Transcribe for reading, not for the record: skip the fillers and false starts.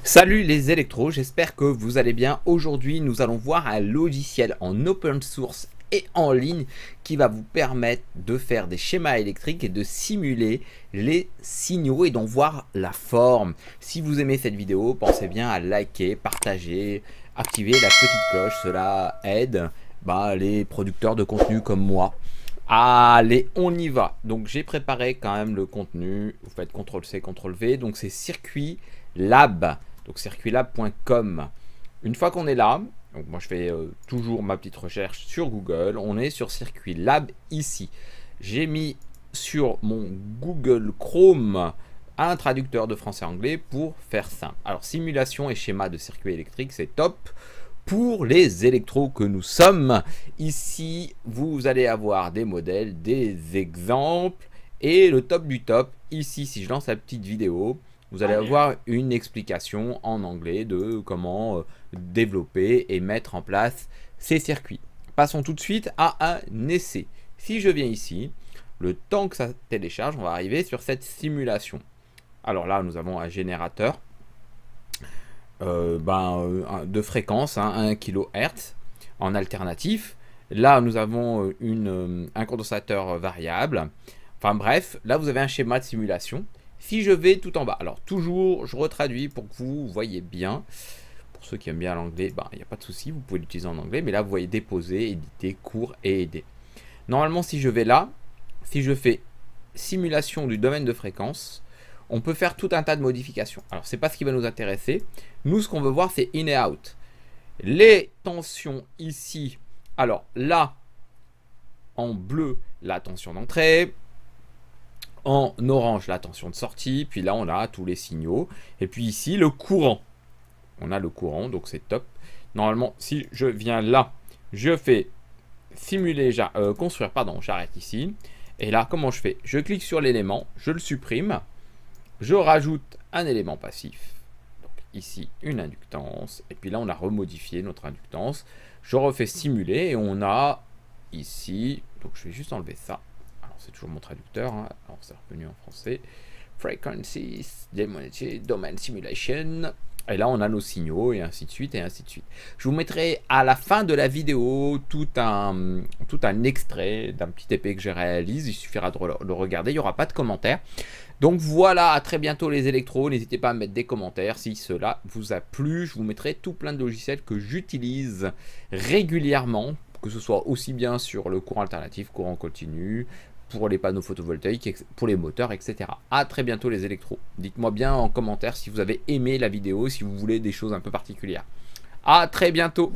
Salut les électros, j'espère que vous allez bien. Aujourd'hui, nous allons voir un logiciel en open source et en ligne qui va vous permettre de faire des schémas électriques et de simuler les signaux et d'en voir la forme. Si vous aimez cette vidéo, pensez bien à liker, partager, activer la petite cloche. Cela aide les producteurs de contenu comme moi. Allez, on y va. Donc j'ai préparé quand même le contenu. Vous faites CTRL-C, CTRL-V. Donc c'est Circuit Lab. Donc circuitlab.com. Une fois qu'on est là, donc moi je fais toujours ma petite recherche sur Google. On est sur Circuit Lab ici. J'ai mis sur mon Google Chrome un traducteur de français-anglais pour faire simple. Alors simulation et schéma de circuit électrique, c'est top. Pour les électros que nous sommes, ici, vous allez avoir des modèles, des exemples et le top du top. Ici, si je lance la petite vidéo, vous allez avoir une explication en anglais de comment développer et mettre en place ces circuits. Passons tout de suite à un essai. Si je viens ici, le temps que ça télécharge, on va arriver sur cette simulation. Alors là, nous avons un générateur. De fréquence, 1 kHz en alternatif. Là, nous avons un condensateur variable. Enfin bref, là, vous avez un schéma de simulation. Si je vais tout en bas, alors toujours, je retraduis pour que vous voyez bien. Pour ceux qui aiment bien l'anglais, il n'y a pas de souci, vous pouvez l'utiliser en anglais. Mais là, vous voyez déposer, éditer, cours et aider. Normalement, si je vais là, si je fais simulation du domaine de fréquence, on peut faire tout un tas de modifications. Alors, c'est pas ce qui va nous intéresser. Nous, ce qu'on veut voir, c'est in et out. Les tensions ici. Alors, là, en bleu, la tension d'entrée. En orange, la tension de sortie. Puis là, on a tous les signaux. Et puis ici, le courant. On a le courant, donc c'est top. Normalement, si je viens là, je fais simuler, construire, pardon, j'arrête ici. Et là, comment je fais? Je clique sur l'élément, je le supprime. Je rajoute un élément passif, donc ici une inductance, et puis là on a remodifié notre inductance. Je refais simuler et on a ici, donc je vais juste enlever ça. Alors c'est toujours mon traducteur, alors c'est revenu en français. Frequencies, Domain Simulation. Et là, on a nos signaux, et ainsi de suite, et ainsi de suite. Je vous mettrai à la fin de la vidéo tout un extrait d'un petit épée que je réalise. Il suffira de le regarder, il n'y aura pas de commentaires. Donc voilà, à très bientôt les électros. N'hésitez pas à mettre des commentaires si cela vous a plu. Je vous mettrai tout plein de logiciels que j'utilise régulièrement, que ce soit aussi bien sur le courant alternatif, courant continu, pour les panneaux photovoltaïques, pour les moteurs, etc. À très bientôt les électros. Dites-moi bien en commentaire si vous avez aimé la vidéo, si vous voulez des choses un peu particulières. À très bientôt.